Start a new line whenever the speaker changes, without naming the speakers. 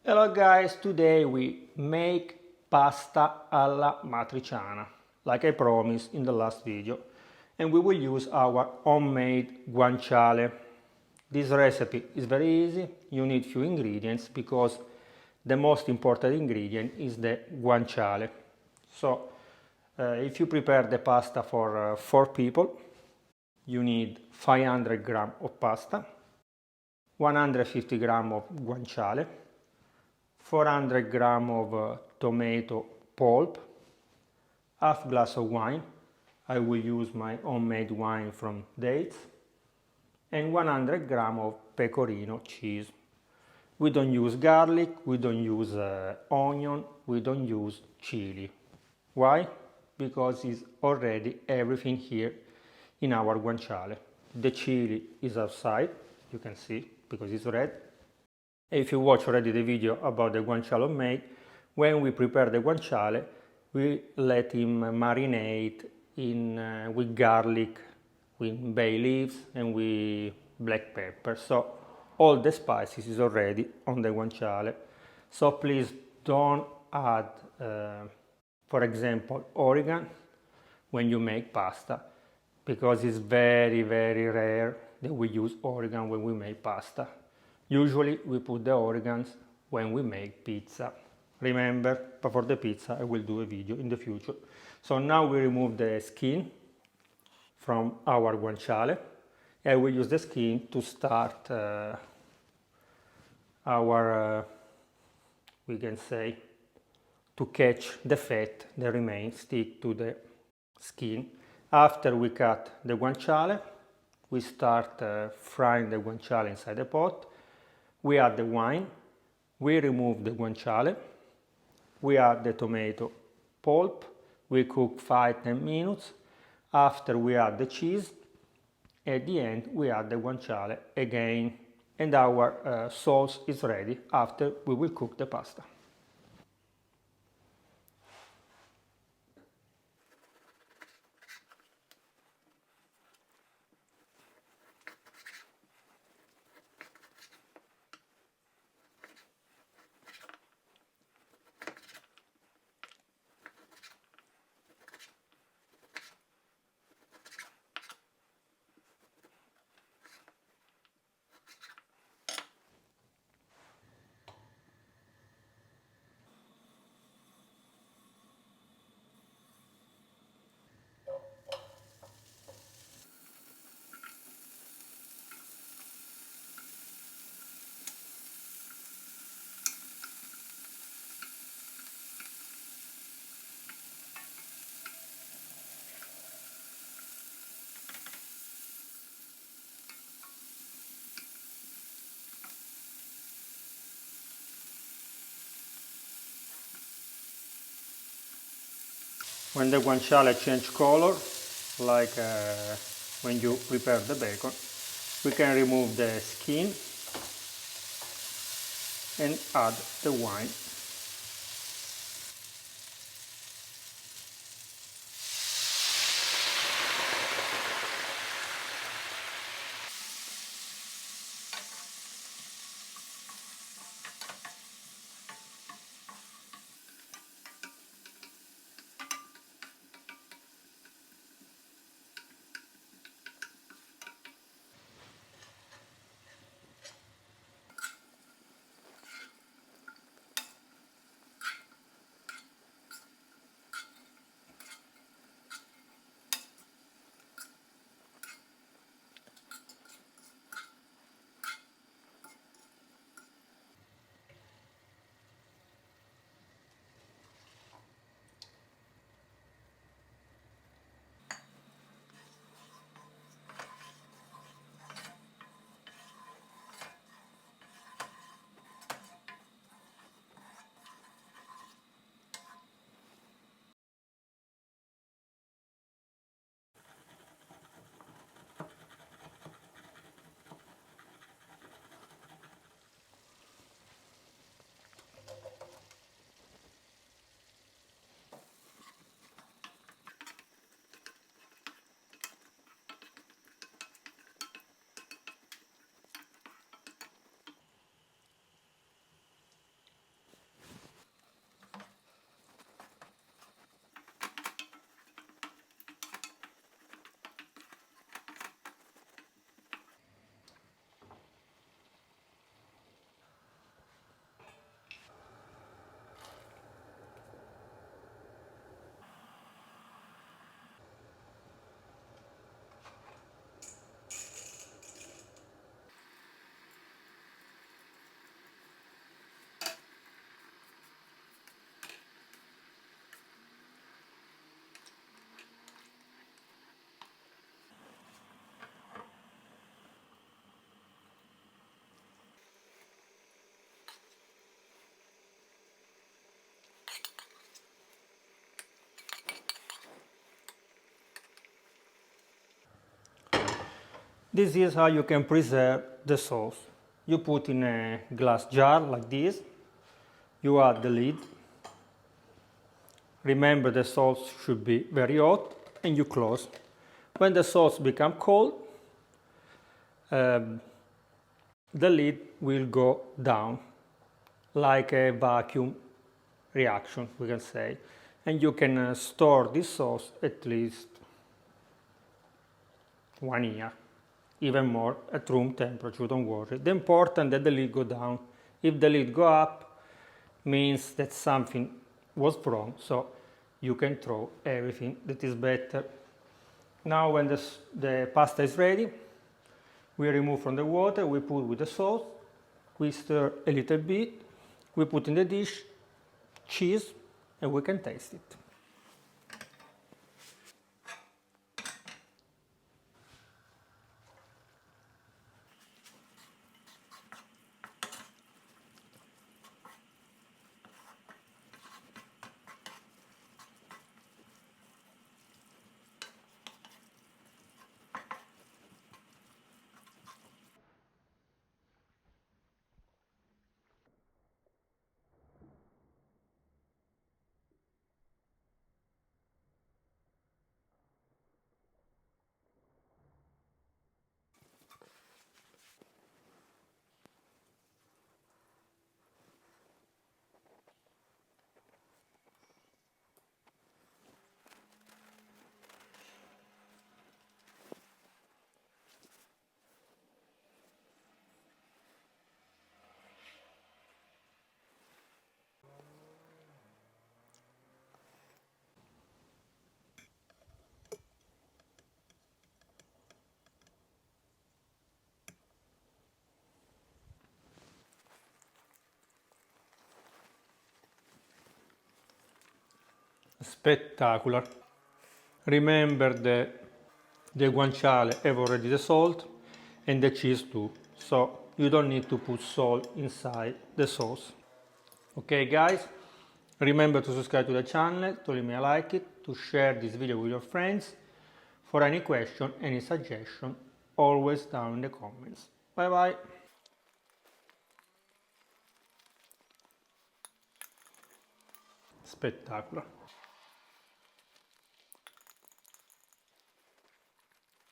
Hello guys, today we make pasta alla matriciana, like I promised in the last video, and we will use our homemade guanciale. This recipe is very easy. You need few ingredients because the most important ingredient is the guanciale. So if you prepare the pasta for 4 people, you need 500 gram of pasta, 150 gram of guanciale, 400 gram of tomato pulp, half glass of wine. I will use my homemade wine from dates, and 100 gram of pecorino cheese. We don't use garlic, we don't use onion, we don't use chili. Why? Because it's already everything here in our guanciale. The chili is outside, you can see, because it's red. If you watch already the video about the guanciale made, when we prepare the guanciale, we let him marinate with garlic, with bay leaves, and with black pepper. So all the spices is already on the guanciale. So please don't add, for example, oregano when you make pasta, because it's very rare that we use oregano when we make pasta. Usually we put the oregano when we make pizza. Remember, but for the pizza I will do a video in the future. So now we remove the skin from our guanciale. I will use the skin to start we can say, to catch the fat that remains, stick to the skin. After we cut the guanciale, we start frying the guanciale inside the pot. We add the wine, we remove the guanciale, we add the tomato pulp, we cook 5-10 minutes. After we add the cheese, at the end we add the guanciale again, and our sauce is ready after we will cook the pasta. When the guanciale change color, like when you prepare the bacon, we can remove the skin and add the wine. This is how you can preserve the sauce. You put in a glass jar like this, you add the lid. Remember the sauce should be very hot and you close. When the sauce becomes cold, the lid will go down like a vacuum reaction, we can say. And you can store this sauce at least 1 year, even more at room temperature, don't worry. The important that the lid go down. If the lid go up, means that something was wrong, so you can throw everything that is better. Now when the pasta is ready, we remove from the water, we put with the sauce, we stir a little bit, we put in the dish, cheese, and we can taste it. Spectacular. Remember the guanciale have already the salt and the cheese too, so you don't need to put salt inside the sauce. Okay guys, remember to subscribe to the channel, to leave me a like it, to share this video with your friends. For any question, any suggestion, always down in the comments. Bye bye. Spectacular.